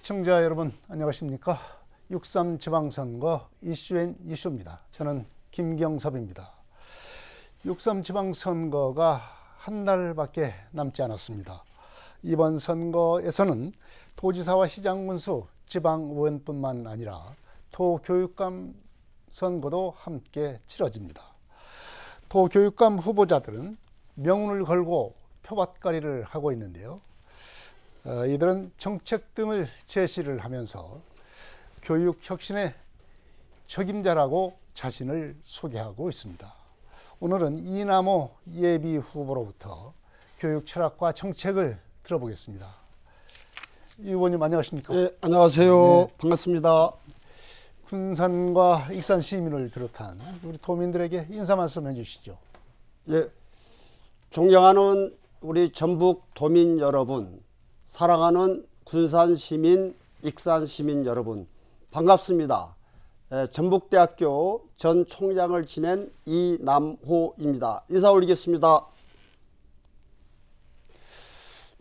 시청자 여러분 안녕하십니까? 6.3 지방선거 이슈입니다. 저는 김경섭입니다. 6.3 지방선거가 한 달밖에 남지 않았습니다. 이번 선거에서는 도지사와 시장군수, 지방의원뿐만 아니라 도교육감 선거도 함께 치러집니다. 도교육감 후보자들은 명운을 걸고 표밭狩이를 하고 있는데요. 이들은 정책 등을 제시를 하면서 교육 혁신의 적임자라고 자신을 소개하고 있습니다. 오늘은 이남호 예비 후보로부터 교육 철학과 정책을 들어보겠습니다. 이 의원님 안녕하십니까? 네, 안녕하세요. 네. 반갑습니다. 군산과 익산 시민을 비롯한 우리 도민들에게 인사 말씀 해주시죠. 예, 존경하는 우리 전북 도민 여러분, 사랑하는 군산 시민, 익산 시민 여러분, 반갑습니다. 전북대학교 전 총장을 지낸 이남호입니다. 인사 올리겠습니다.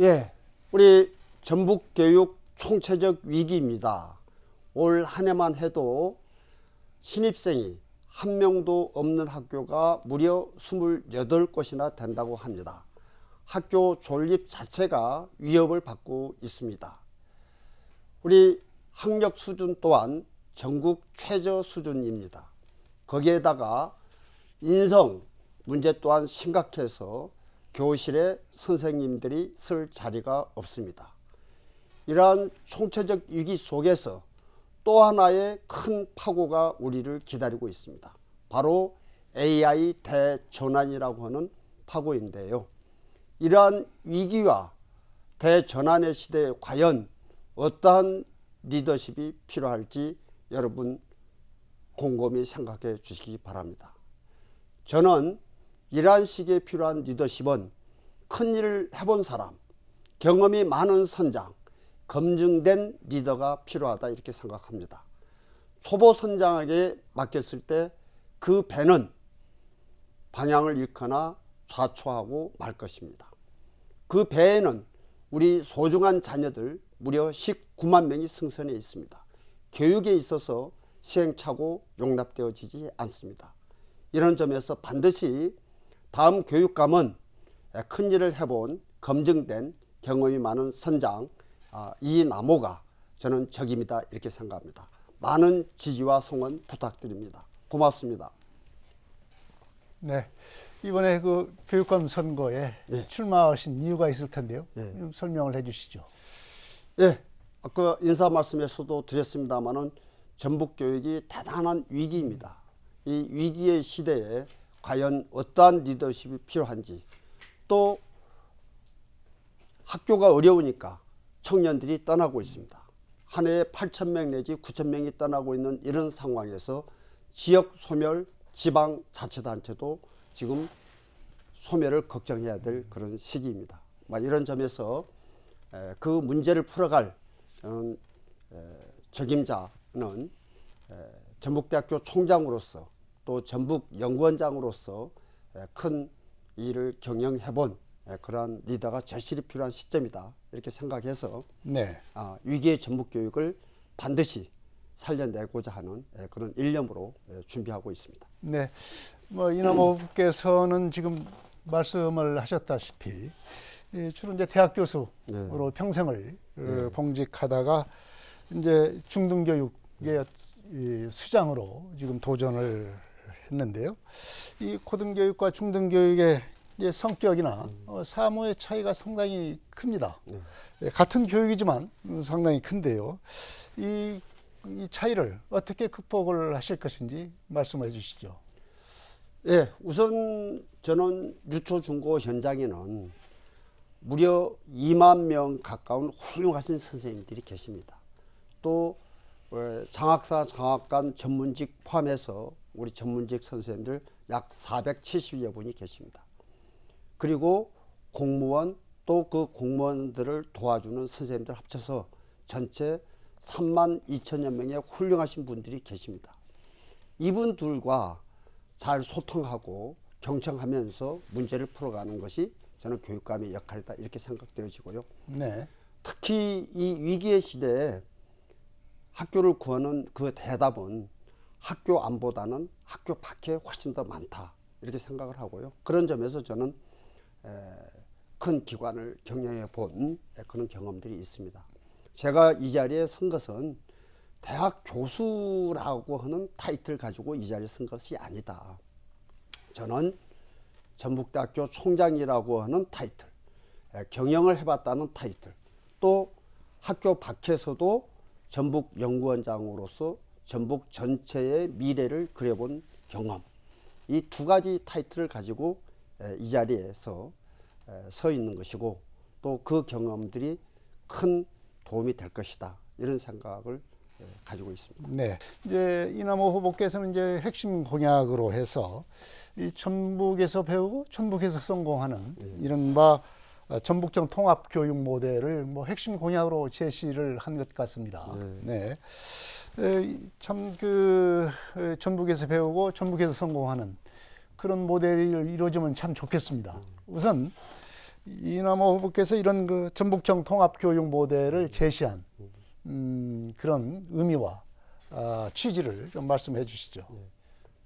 예, 우리 전북교육 총체적 위기입니다. 올 한 해만 해도 신입생이 한 명도 없는 학교가 무려 28곳이나 된다고 합니다. 학교 존립 자체가 위협을 받고 있습니다. 우리 학력 수준 또한 전국 최저 수준입니다. 거기에다가 인성 문제 또한 심각해서 교실에 선생님들이 설 자리가 없습니다. 이러한 총체적 위기 속에서 또 하나의 큰 파고가 우리를 기다리고 있습니다. 바로 AI 대전환이라고 하는 파고인데요. 이러한 위기와 대전환의 시대에 과연 어떠한 리더십이 필요할지 여러분 곰곰이 생각해 주시기 바랍니다. 저는 이러한 시기에 필요한 리더십은 큰 일을 해본 사람, 경험이 많은 선장, 검증된 리더가 필요하다 이렇게 생각합니다. 초보 선장에게 맡겼을 때 그 배는 방향을 잃거나 좌초하고 말 것입니다. 그 배에는 우리 소중한 자녀들 무려 19만 명이 승선해 있습니다. 교육에 있어서 시행착오 용납되어지지 않습니다. 이런 점에서 반드시 다음 교육감은 큰 일을 해본 검증된 경험이 많은 선장 이남호가 저는 적임이다 이렇게 생각합니다. 많은 지지와 성원 부탁드립니다. 고맙습니다. 네, 이번에 그 교육감 선거에 출마하신 이유가 있을 텐데요. 좀 설명을 해주시죠. 예, 아까 인사 말씀에서도 드렸습니다만은 전북 교육이 대단한 위기입니다. 이 위기의 시대에 과연 어떠한 리더십이 필요한지, 또 학교가 어려우니까 청년들이 떠나고 있습니다. 한 해에 8,000명 내지 9,000명이 떠나고 있는 이런 상황에서 지역 소멸, 지방자치단체도 지금 소멸을 걱정해야 될 그런 시기입니다. 이런 점에서 그 문제를 풀어갈 적임자는 전북대학교 총장으로서 또 전북연구원장으로서 큰 일을 경영해본 그러한 리더가 절실히 필요한 시점이다 이렇게 생각해서 위기의 전북교육을 반드시 살려내고자 하는 그런 일념으로 준비하고 있습니다. 네, 이남호 후보께서는 지금 말씀을 하셨다시피 주로 이제 대학 교수로 평생을 봉직하다가 이제 중등교육의 수장으로 지금 도전을 했는데요. 이 고등교육과 중등교육의 이제 성격이나 사무의 차이가 상당히 큽니다. 같은 교육이지만 상당히 큰데요. 이 차이를 어떻게 극복을 하실 것인지 말씀해 주시죠. 예, 우선 저는 유초 중고 현장에는 무려 2만 명 가까운 훌륭하신 선생님들이 계십니다. 또 장학사, 장학관 전문직 포함해서 우리 전문직 선생님들 약 470여 분이 계십니다. 그리고 공무원 또 그 공무원들을 도와주는 선생님들 합쳐서 전체 3만 2천여 명의 훌륭하신 분들이 계십니다. 이분들과 잘 소통하고 경청하면서 문제를 풀어가는 것이 저는 교육감의 역할이다 이렇게 생각되어지고요. 네. 특히 이 위기의 시대에 학교를 구하는 그 대답은 학교 안보다는 학교 밖에 훨씬 더 많다 이렇게 생각을 하고요. 그런 점에서 저는 큰 기관을 경영해 본 그런 경험들이 있습니다. 제가 이 자리에 선 것은 대학 교수라고 하는 타이틀 가지고 이 자리에 선 것이 아니다. 저는 전북대학교 총장이라고 하는 타이틀, 경영을 해봤다는 타이틀, 또 학교 밖에서도 전북연구원장으로서 전북 전체의 미래를 그려본 경험, 이 두 가지 타이틀을 가지고 이 자리에서 서 있는 것이고 또 그 경험들이 큰 도움이 될 것이다 이런 생각을 가지고 있습니다. 네, 이제 이남호 후보께서는 이제 핵심 공약으로 해서 이 전북에서 배우고 전북에서 성공하는 이른바 전북형 통합 교육 모델을 뭐 핵심 공약으로 제시를 한 것 같습니다. 네, 참 그 전북에서 배우고 전북에서 성공하는 그런 모델이 이루어지면 참 좋겠습니다. 우선 이남호 후보께서 이런 그 전북형 통합 교육 모델을 제시한 그런 의미와 취지를 좀 말씀해 주시죠.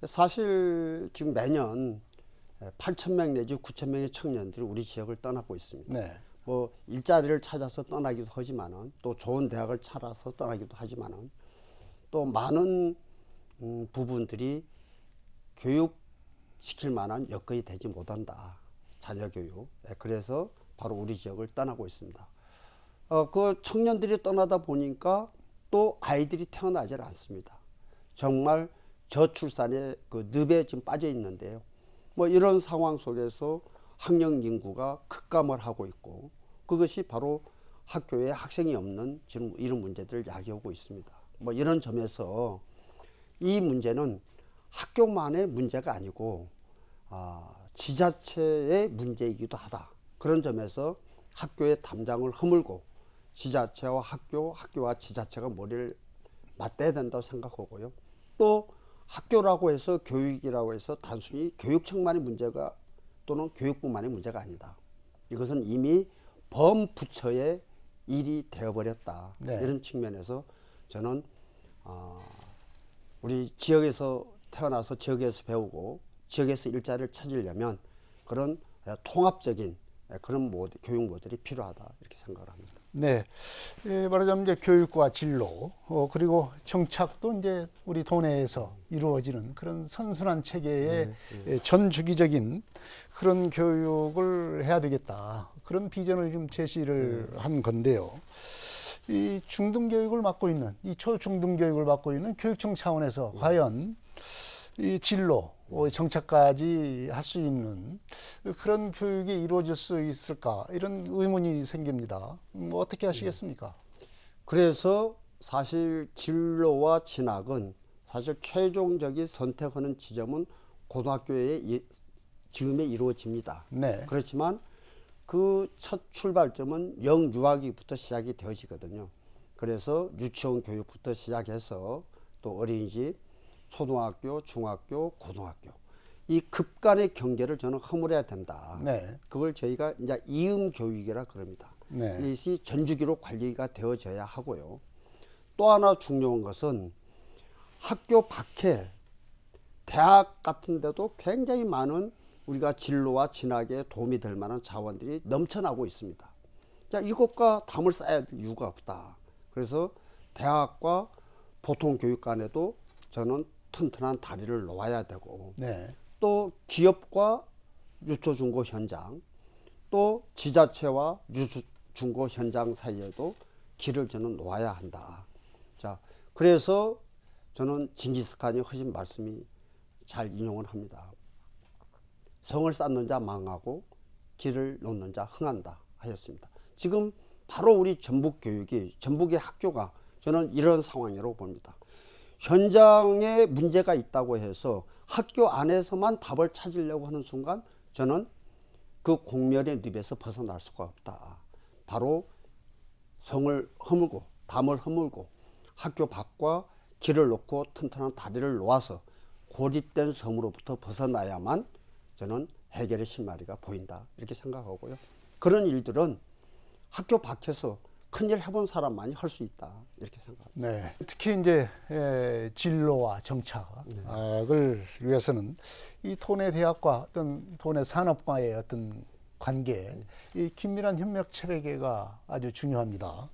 사실 지금 매년 8,000명 내지 9,000명의 청년들이 우리 지역을 떠나고 있습니다. 네. 뭐 일자리를 찾아서 떠나기도 하지만은 또 좋은 대학을 찾아서 떠나기도 하지만은 또 많은 부분들이 교육시킬 만한 여건이 되지 못한다. 자녀 교육. 그래서 바로 우리 지역을 떠나고 있습니다. 그 청년들이 떠나다 보니까 또 아이들이 태어나질 않습니다. 정말 저출산의 그 늪에 지금 빠져 있는데요. 뭐 이런 상황 속에서 학령 인구가 급감을 하고 있고 그것이 바로 학교에 학생이 없는 지금 이런 문제들을 야기하고 있습니다. 뭐 이런 점에서 이 문제는 학교만의 문제가 아니고 지자체의 문제이기도 하다. 그런 점에서 학교의 담장을 허물고 지자체와 학교와 지자체가 머리를 맞대야 된다고 생각하고요. 또 학교라고 해서 교육이라고 해서 단순히 교육청만의 문제가 또는 교육부만의 문제가 아니다. 이것은 이미 범부처의 일이 되어버렸다. 네. 이런 측면에서 저는 우리 지역에서 태어나서 지역에서 배우고 지역에서 일자리를 찾으려면 그런 통합적인 그런 교육 모델이 필요하다 이렇게 생각을 합니다. 네, 말하자면 이제 교육과 진로 그리고 정착도 이제 우리 도내에서 이루어지는 그런 선순환 체계의 전 주기적인 그런 교육을 해야 되겠다. 그런 비전을 좀 제시를 한 건데요. 이 중등교육을 맡고 있는 이 초중등교육을 맡고 있는 교육청 차원에서 과연 이 진로 정착까지 할 수 있는 그런 교육이 이루어질 수 있을까 이런 의문이 생깁니다. 어떻게 하시겠습니까? 그래서 사실 진로와 진학은 사실 최종적인 선택하는 지점은 고등학교의 지음에 이루어집니다. 네. 그렇지만 그 첫 출발점은 영유아기부터 시작이 되어지거든요. 그래서 유치원 교육부터 시작해서 또 어린이집, 초등학교, 중학교, 고등학교 이 급간의 경계를 저는 허물어야 된다. 네. 그걸 저희가 이제 이음 교육이라 그럽니다. 네. 이것이 전주기로 관리가 되어져야 하고요. 또 하나 중요한 것은 학교 밖에 대학 같은 데도 굉장히 많은 우리가 진로와 진학에 도움이 될 만한 자원들이 넘쳐나고 있습니다. 자, 이것과 담을 쌓아야 될 이유가 없다. 그래서 대학과 보통 교육관에도 저는 튼튼한 다리를 놓아야 되고 네. 또 기업과 유초중고 현장 또 지자체와 유초중고 현장 사이에도 길을 저는 놓아야 한다. 자, 그래서 저는 징기스칸이 하신 말씀이 잘 인용을 합니다. 성을 쌓는 자 망하고 길을 놓는 자 흥한다 하였습니다. 지금 바로 우리 전북 교육이 전북의 학교가 저는 이런 상황이라고 봅니다. 현장에 문제가 있다고 해서 학교 안에서만 답을 찾으려고 하는 순간 저는 그 공멸의 늪에서 벗어날 수가 없다. 바로 성을 허물고 담을 허물고 학교 밖과 길을 놓고 튼튼한 다리를 놓아서 고립된 섬으로부터 벗어나야만 저는 해결의 실마리가 보인다 이렇게 생각하고요. 그런 일들은 학교 밖에서 큰일 해본 사람만이 할 수 있다 이렇게 생각합니다. 네. 특히 이제 진로와 정착을 위해서는 이 도내 대학과 어떤 도내 산업과의 어떤 관계, 이 긴밀한 협력 체계가 아주 중요합니다.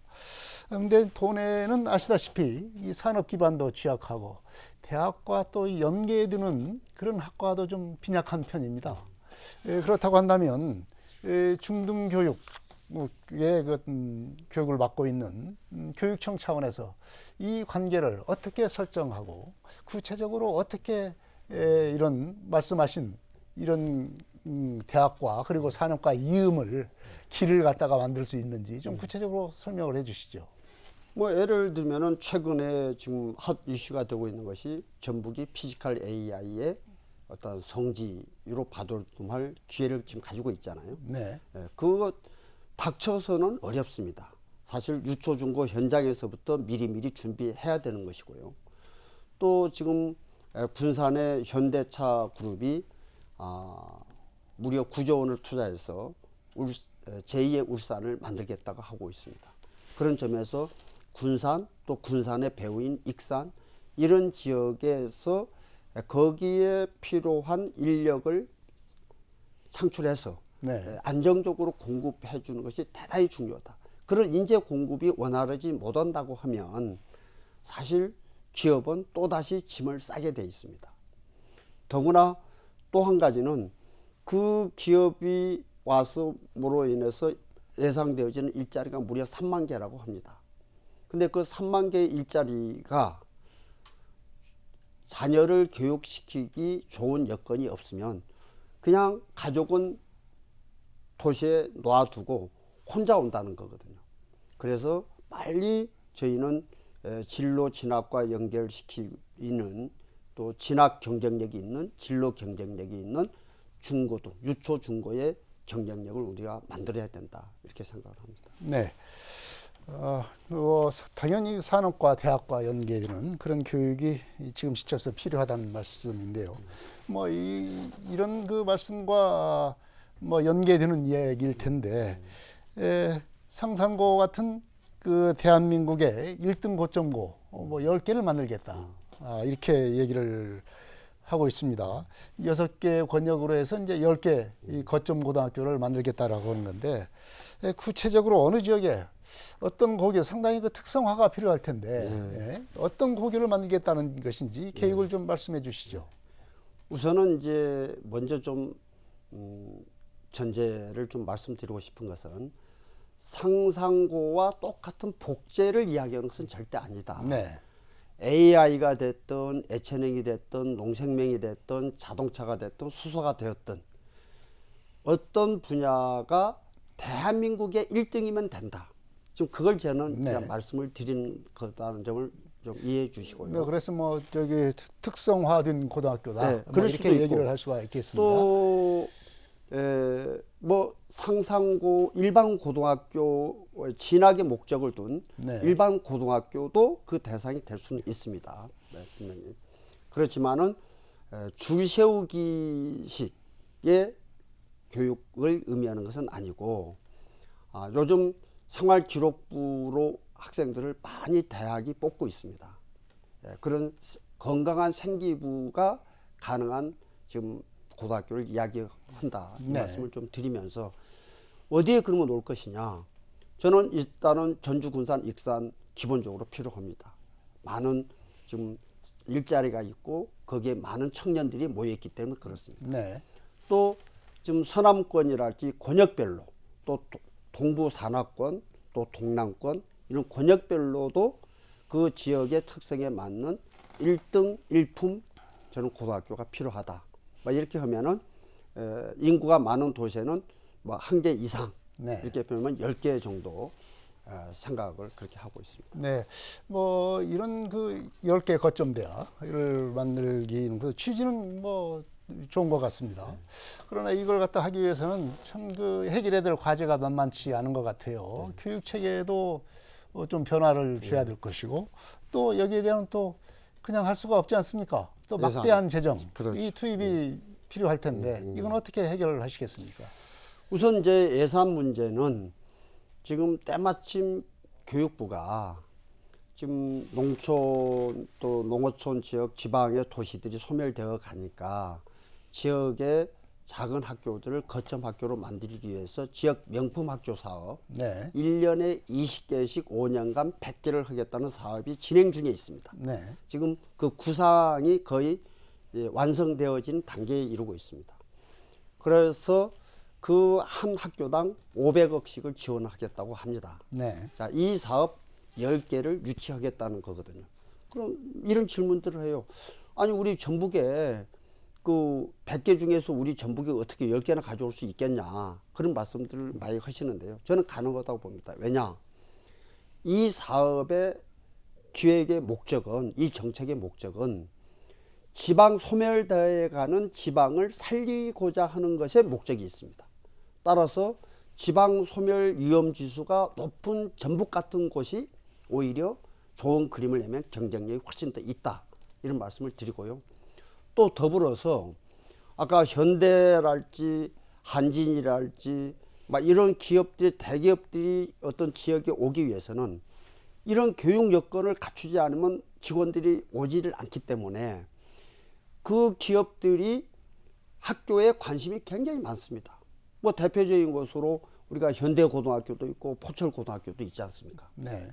그런데 도내는 아시다시피 이 산업 기반도 취약하고 대학과 또 연계되는 그런 학과도 좀 빈약한 편입니다. 그렇다고 한다면 중등교육 교육을 받고 있는 교육청 차원에서 이 관계를 어떻게 설정하고 구체적으로 어떻게 이런 말씀하신 이런 대학과 그리고 산업과 이음을 길을 갖다가 만들 수 있는지 좀 구체적으로 설명을 해 주시죠. 뭐 예를 들면은 최근에 지금 핫 이슈가 되고 있는 것이 전북이 피지컬 AI의 어떤 성지로 바돌tum할 기회를 지금 가지고 있잖아요. 네. 그거 닥쳐서는 어렵습니다. 사실 유초 중고 현장에서부터 미리미리 준비해야 되는 것이고요. 또 지금 군산의 현대차 그룹이 무려 9조 원을 투자해서 제2의 울산을 만들겠다고 하고 있습니다. 그런 점에서 군산 또 군산의 배후인 익산 이런 지역에서 거기에 필요한 인력을 창출해서 네. 안정적으로 공급해 주는 것이 대단히 중요하다. 그런 인재 공급이 원활하지 못한다고 하면 사실 기업은 또다시 짐을 싸게 돼 있습니다. 더구나 또 한 가지는 그 기업이 와서므로 인해서 예상되어지는 일자리가 무려 3만 개라고 합니다. 근데 그 3만 개의 일자리가 자녀를 교육시키기 좋은 여건이 없으면 그냥 가족은 도시에 놔두고 혼자 온다는 거거든요. 그래서 빨리 저희는 진로 진학과 연결시키는 또 진학 경쟁력이 있는 진로 경쟁력이 있는 중고등 유초 중고의 경쟁력을 우리가 만들어야 된다 이렇게 생각을 합니다. 네. 당연히 산업과 대학과 연계되는 그런 교육이 지금 시점에서 필요하다는 말씀인데요. 뭐 이런 그 말씀과 뭐 연계되는 이야기일 텐데 상산고 같은 그 대한민국의 1등 고점고 뭐 10개를 만들겠다 이렇게 얘기를 하고 있습니다. 6개 권역으로 해서 이제 10개 이 거점 고등학교를 만들겠다라고 하는 건데 구체적으로 어느 지역에 어떤 고교 상당히 그 특성화가 필요할 텐데 어떤 고교를 만들겠다는 것인지 계획을 좀 말씀해 주시죠. 우선은 이제 먼저 좀 전제를 좀 말씀드리고 싶은 것은 상상고와 똑같은 복제를 이야기하는 것은 절대 아니다. 네. AI가 됐든 애체능이 됐든 농생명이 됐든 자동차가 됐든 수소가 되었든 어떤 분야가 대한민국의 1등이면 된다. 지금 그걸 저는 그냥 말씀을 드리는 거다는 점을 좀 이해해 주시고요. 네, 그래서 뭐 저기 특성화된 고등학교다. 네, 뭐 그럴 이렇게 수도 얘기를 있고. 할 수가 있겠습니다. 또 뭐 상상고 일반 고등학교 진학의 목적을 둔 일반 고등학교도 그 대상이 될 수는 있습니다. 네, 분명히. 그렇지만은 줄 세우기식의 교육을 의미하는 것은 아니고 요즘 생활기록부로 학생들을 많이 대학이 뽑고 있습니다. 그런 건강한 생기부가 가능한 지금 고등학교를 이야기한다 이 말씀을 좀 드리면서 어디에 그러면 놓을 것이냐. 저는 일단은 전주, 군산, 익산 기본적으로 필요합니다. 많은 지금 일자리가 있고 거기에 많은 청년들이 모여있기 때문에 그렇습니다. 네. 또 지금 서남권이랄지 권역별로 또 동부 산악권 또 동남권 이런 권역별로도 그 지역의 특성에 맞는 1등 1품 저는 고등학교가 필요하다. 뭐 이렇게 하면은 인구가 많은 도시에는 뭐 한 개 이상 이렇게 보면 10개 정도 생각을 그렇게 하고 있습니다. 네. 뭐 이런 그 10개 거점 대학을 만들기는 그 취지는 뭐 좋은 것 같습니다. 그러나 이걸 갖다 하기 위해서는 참 그 해결해야 될 과제가 만만치 않은 것 같아요. 교육 체계도 좀 변화를 줘야 될 것이고 또 여기에 대한 또 그냥 할 수가 없지 않습니까? 또 막대한 재정, 이 투입이 필요할 텐데 이건 어떻게 해결을 하시겠습니까? 우선 이제 예산 문제는 지금 때마침 교육부가 지금 농촌 또 농어촌 지역 지방의 도시들이 소멸되어 가니까 지역의 작은 학교들을 거점 학교로 만들기 위해서 지역 명품 학교 사업 네. 1년에 20개씩 5년간 100개를 하겠다는 사업이 진행 중에 있습니다. 네. 지금 그 구상이 거의 완성되어진 단계에 이르고 있습니다. 그래서 그 한 학교당 500억씩을 지원하겠다고 합니다. 네. 자, 이 사업 10개를 유치하겠다는 거거든요. 그럼 이런 질문들을 해요. 아니, 우리 전북에 그 100개 중에서 우리 전북에 어떻게 10개나 가져올 수 있겠냐. 그런 말씀들을 많이 하시는데요. 저는 가능하다고 봅니다. 왜냐? 이 사업의 기획의 목적은, 이 정책의 목적은 지방 소멸되어 가는 지방을 살리고자 하는 것에 목적이 있습니다. 따라서 지방 소멸 위험 지수가 높은 전북 같은 곳이 오히려 좋은 그림을 내면 경쟁력이 훨씬 더 있다. 이런 말씀을 드리고요. 또 더불어서 아까 현대랄지 한진이랄지 막 이런 기업들이 대기업들이 어떤 지역에 오기 위해서는 이런 교육 여건을 갖추지 않으면 직원들이 오지를 않기 때문에 그 기업들이 학교에 관심이 굉장히 많습니다. 뭐 대표적인 것으로 우리가 현대고등학교도 있고 포철고등학교도 있지 않습니까? 네.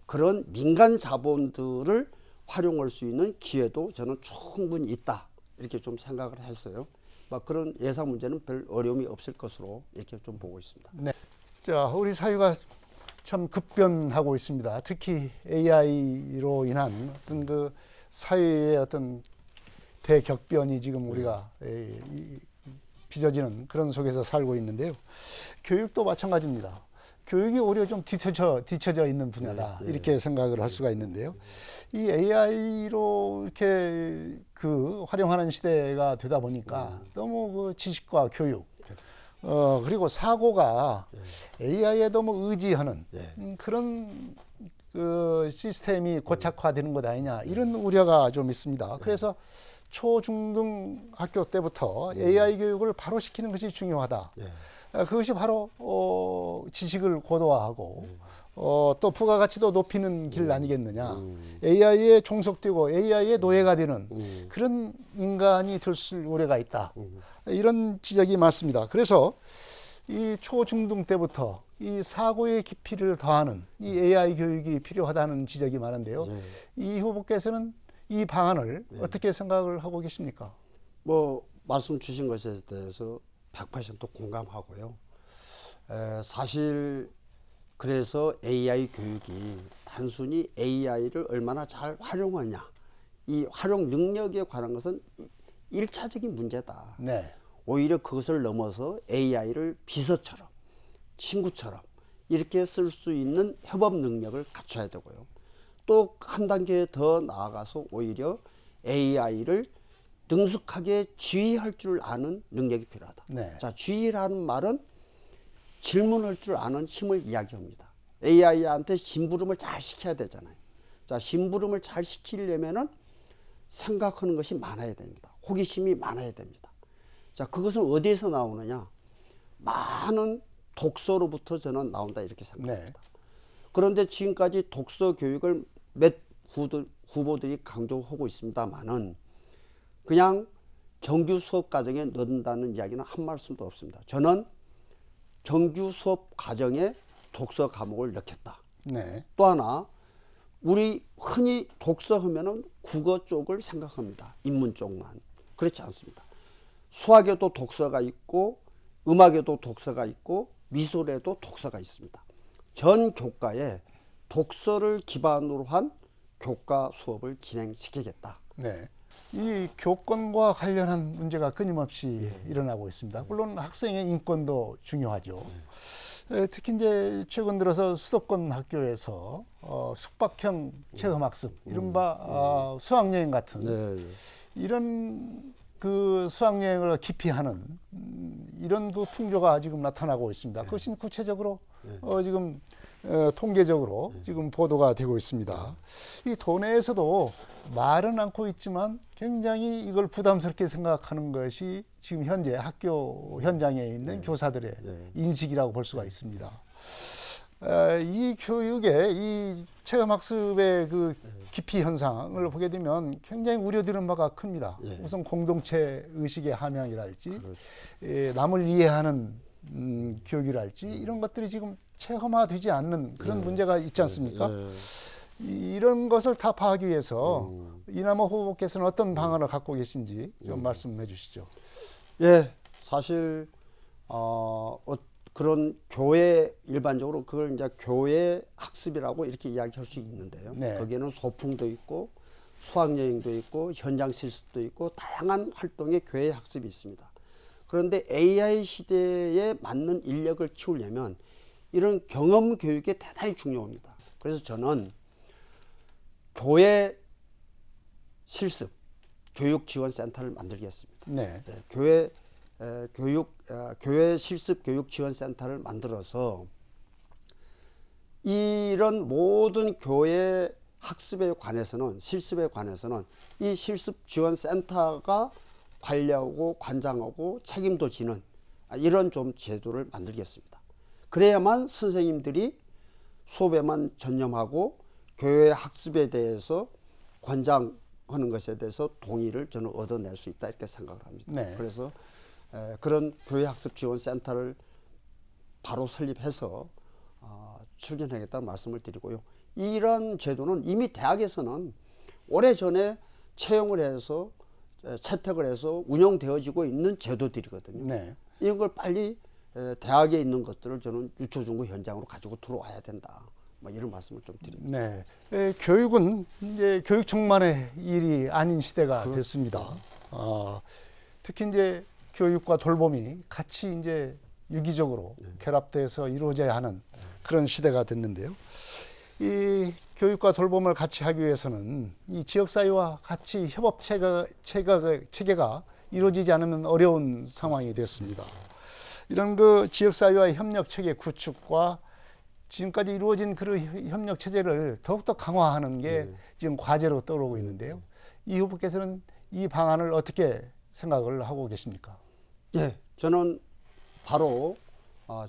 그런 민간 자본들을 활용할 수 있는 기회도 저는 충분히 있다. 이렇게 좀 생각을 했어요. 막 그런 예산 문제는 별 어려움이 없을 것으로 이렇게 좀 보고 있습니다. 네. 자, 우리 사회가 참 급변하고 있습니다. 특히 AI로 인한 어떤 그 사회의 어떤 대격변이 지금 우리가 빚어지는 그런 속에서 살고 있는데요. 교육도 마찬가지입니다. 교육이 오히려 좀 뒤처져 있는 분야다. 이렇게 생각을 할 수가 있는데요. 이 AI로 이렇게 그 활용하는 시대가 되다 보니까 너무 그 지식과 교육, 그리고 사고가 AI에 너무 의지하는 그런 그 시스템이 고착화되는 것 아니냐, 이런 우려가 좀 있습니다. 그래서 초, 중, 등 학교 때부터 AI 교육을 바로 시키는 것이 중요하다. 그것이 바로 지식을 고도화하고 또 부가가치도 높이는 길 아니겠느냐. AI에 종속되고 AI의 노예가 되는 그런 인간이 될 우려가 있다. 이런 지적이 많습니다. 그래서 이 초, 중, 등 때부터 이 사고의 깊이를 더하는 이 AI 교육이 필요하다는 지적이 많은데요. 이 후보께서는 이 방안을 어떻게 생각을 하고 계십니까? 뭐 말씀 주신 것에 대해서 100% 공감하고요. 사실 그래서 AI 교육이 단순히 AI를 얼마나 잘 활용하냐, 이 활용 능력에 관한 것은 1차적인 문제다. 네. 오히려 그것을 넘어서 AI를 비서처럼, 친구처럼 이렇게 쓸 수 있는 협업 능력을 갖춰야 되고요. 또 한 단계 더 나아가서 오히려 AI를 능숙하게 지휘할 줄 아는 능력이 필요하다. 네. 자, 지휘라는 말은 질문할 줄 아는 힘을 이야기합니다. AI한테 심부름을 잘 시켜야 되잖아요. 자, 심부름을 잘 시키려면은 생각하는 것이 많아야 됩니다. 호기심이 많아야 됩니다. 자, 그것은 어디에서 나오느냐? 많은 독서로부터 저는 나온다, 이렇게 생각합니다. 네. 그런데 지금까지 독서 교육을 몇 후보들이 강조하고 있습니다만은 그냥 정규 수업 과정에 넣는다는 이야기는 한 말씀도 없습니다. 저는 정규 수업 과정에 독서 과목을 넣겠다. 네. 또 하나, 우리 흔히 독서하면은 국어 쪽을 생각합니다. 인문 쪽만. 그렇지 않습니다. 수학에도 독서가 있고, 음악에도 독서가 있고, 미술에도 독서가 있습니다. 전 교과에 독서를 기반으로 한 교과 수업을 진행시키겠다. 네. 이 교권과 관련한 문제가 끊임없이 일어나고 있습니다. 물론 학생의 인권도 중요하죠. 특히 이제 최근 들어서 수도권 학교에서 숙박형 체험학습, 이른바 수학여행 같은 이런 그 수학여행을 기피하는 이런 그 풍조가 지금 나타나고 있습니다. 그것이 구체적으로 지금 통계적으로 지금 보도가 되고 있습니다. 이 도내에서도 말은 않고 있지만 굉장히 이걸 부담스럽게 생각하는 것이 지금 현재 학교 현장에 있는 교사들의 인식이라고 볼 수가 있습니다. 이 교육의 이 체험학습의 그 기피 현상을 보게 되면 굉장히 우려되는 바가 큽니다. 예. 우선 공동체 의식의 함양이랄지 그렇죠. 남을 이해하는 교육이랄지 이런 것들이 지금 체험화되지 않는 그런 문제가 있지 않습니까? 이런 것을 타파하기 위해서 이남호 후보께서는 어떤 방안을 갖고 계신지 좀 말씀해 주시죠. 예, 사실 그런 교회 일반적으로 그걸 이제 교회 학습이라고 이렇게 이야기할 수 있는데요. 네. 거기에는 소풍도 있고 수학여행도 있고 현장 실습도 있고 다양한 활동의 교회 학습이 있습니다. 그런데 AI 시대에 맞는 인력을 키우려면 이런 경험 교육이 대단히 중요합니다. 그래서 저는 교회 실습 교육 지원 센터를 만들겠습니다. 네. 네, 교회 실습 교육 지원 센터를 만들어서 이런 모든 교회 학습에 관해서는 실습에 관해서는 이 실습 지원 센터가 관리하고 관장하고 책임도 지는 이런 좀 제도를 만들겠습니다. 그래야만 선생님들이 수업에만 전념하고 교회 학습에 대해서 관장하는 것에 대해서 동의를 저는 얻어낼 수 있다 이렇게 생각을 합니다. 네. 그래서 그런 교회 학습 지원 센터를 바로 설립해서 추진하겠다는 말씀을 드리고요. 이런 제도는 이미 대학에서는 오래전에 채용을 해서 채택을 해서 운영되어지고 있는 제도들이거든요. 네. 이런 걸 빨리 대학에 있는 것들을 저는 유초중고 현장으로 가지고 들어와야 된다. 뭐 이런 말씀을 좀 드립니다. 네. 교육은 이제 교육청만의 일이 아닌 시대가 됐습니다. 특히 이제 교육과 돌봄이 같이 이제 유기적으로 결합돼서 이루어져야 하는 그런 시대가 됐는데요. 이 교육과 돌봄을 같이 하기 위해서는 이 지역사회와 같이 협업 체계가 이루어지지 않으면 어려운 상황이 됐습니다. 이런 그 지역사회와의 협력 체계 구축과 지금까지 이루어진 그런 협력 체제를 더욱더 강화하는 게 지금 과제로 떠오르고 있는데요. 이 후보께서는 이 방안을 어떻게 생각을 하고 계십니까? 예, 저는 바로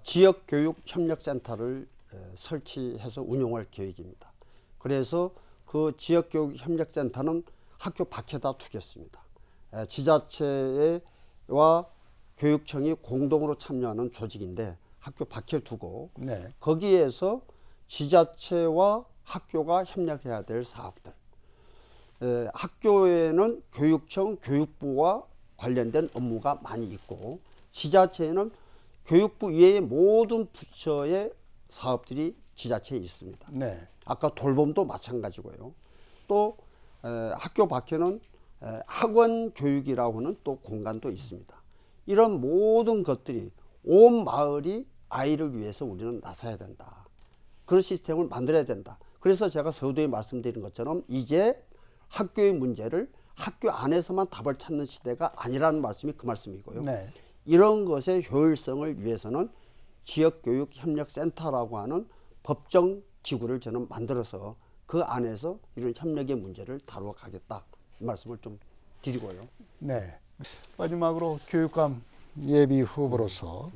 지역교육협력센터를 설치해서 운영할 계획입니다. 그래서 그 지역교육협력센터는 학교 밖에다 두겠습니다. 지자체와 교육청이 공동으로 참여하는 조직인데 학교 밖에 두고 네. 거기에서 지자체와 학교가 협력해야 될 사업들, 학교에는 교육청, 교육부와 관련된 업무가 많이 있고 지자체에는 교육부 이외의 모든 부처의 사업들이 지자체에 있습니다. 네. 아까 돌봄도 마찬가지고요. 또 학교 밖에는 학원 교육이라고 하는 또 공간도 있습니다. 이런 모든 것들이 온 마을이 아이를 위해서 우리는 나서야 된다. 그런 시스템을 만들어야 된다. 그래서 제가 서두에 말씀드린 것처럼 이제 학교의 문제를 학교 안에서만 답을 찾는 시대가 아니라는 말씀이 그 말씀이고요. 네. 이런 것의 효율성을 위해서는 지역교육협력센터라고 하는 법정 기구를 저는 만들어서 그 안에서 이런 협력의 문제를 다루어 가겠다. 이 말씀을 좀 드리고요. 네. 마지막으로 교육감 예비 후보로서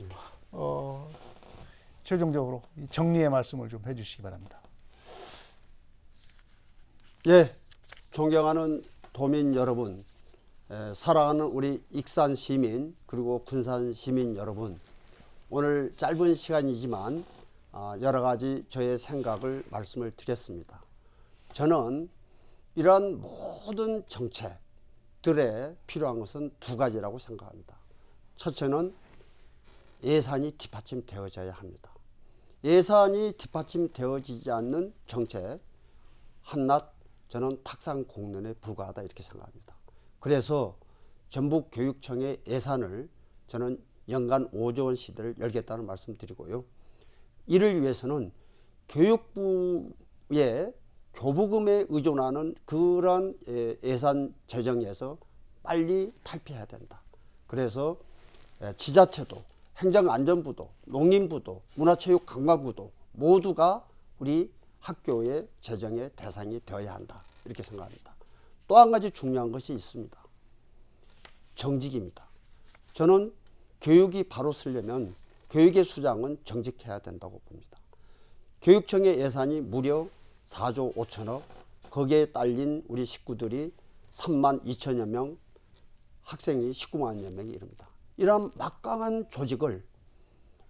최종적으로 정리의 말씀을 좀 해주시기 바랍니다. 예, 존경하는 도민 여러분, 사랑하는 우리 익산 시민 그리고 군산 시민 여러분, 오늘 짧은 시간이지만 여러 가지 저의 생각을 말씀을 드렸습니다. 저는 이러한 모든 정책들에 필요한 것은 두 가지라고 생각합니다. 첫째는 예산이 뒷받침되어져야 합니다. 예산이 뒷받침되어지지 않는 정책 한낱 저는 탁상 공론에 불과하다 이렇게 생각합니다. 그래서 전북교육청의 예산을 저는 연간 5조 원 시대를 열겠다는 말씀드리고요. 이를 위해서는 교육부의 교부금에 의존하는 그러한 예산 재정에서 빨리 탈피해야 된다. 그래서 지자체도 행정안전부도 농림부도 문화체육관광부도 모두가 우리 학교의 재정의 대상이 되어야 한다. 이렇게 생각합니다. 또 한 가지 중요한 것이 있습니다. 정직입니다. 저는 교육이 바로 서려면 교육의 수장은 정직해야 된다고 봅니다. 교육청의 예산이 무려 4조 5천억, 거기에 딸린 우리 식구들이 3만 2천여 명, 학생이 19만여 명이 이릅니다. 이러한 막강한 조직을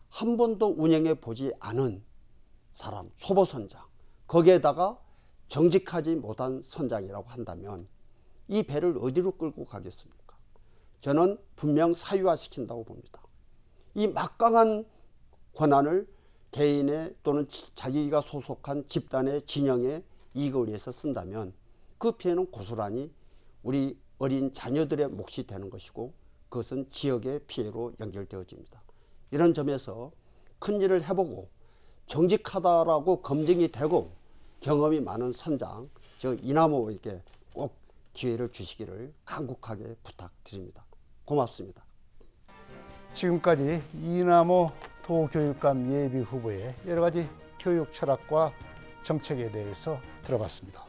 한 번도 운영해 보지 않은 사람, 초보 선장, 거기에다가 정직하지 못한 선장이라고 한다면 이 배를 어디로 끌고 가겠습니까? 저는 분명 사유화시킨다고 봅니다. 이 막강한 권한을 개인의 또는 자기가 소속한 집단의 진영의 이익을 위해서 쓴다면 그 피해는 고스란히 우리 어린 자녀들의 몫이 되는 것이고 그것은 지역의 피해로 연결되어집니다. 이런 점에서 큰 일을 해보고 정직하다라고 검증이 되고 경험이 많은 선장, 저 이남호에게 꼭 기회를 주시기를 간곡하게 부탁드립니다. 고맙습니다. 지금까지 이남호 도교육감 예비 후보의 여러 가지 교육 철학과 정책에 대해서 들어봤습니다.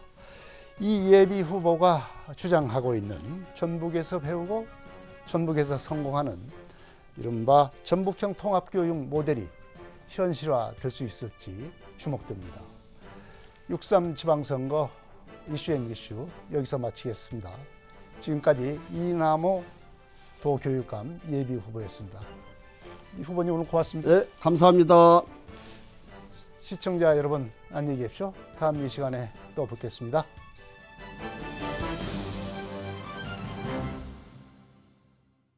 이 예비 후보가 주장하고 있는 전북에서 배우고 전북에서 성공하는 이른바 전북형 통합교육 모델이 현실화될 수 있을지 주목됩니다. 6.3 지방선거 이슈앤이슈 여기서 마치겠습니다. 지금까지 이남호 도교육감 예비 후보였습니다. 이 후보님 오늘 고맙습니다. 네, 감사합니다. 시청자 여러분 안녕히 계십시오. 다음 이 시간에 또 뵙겠습니다.